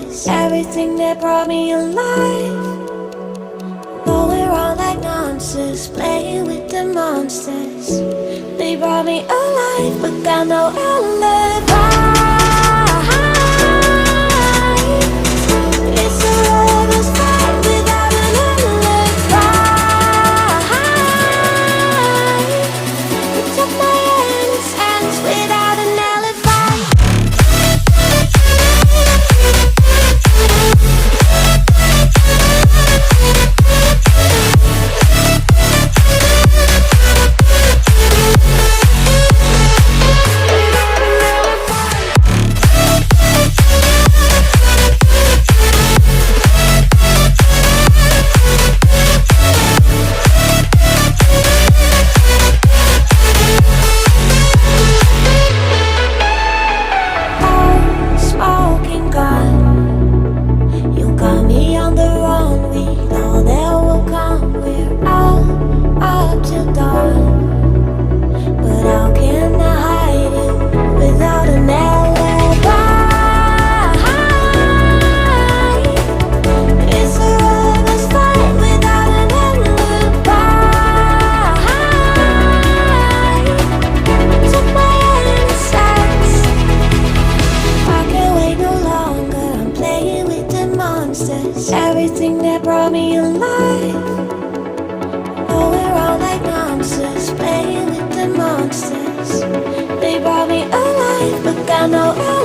monsters, everything that brought me alive. Though we're all like monsters, playing with the monsters. They brought me alive, but got no alibi. It's a lover's fight without an alibi. You took my innocence without an alibi. Everything that brought me alive. Oh, we're all like monsters, playing with the monsters. They brought me alive, but got no alibi.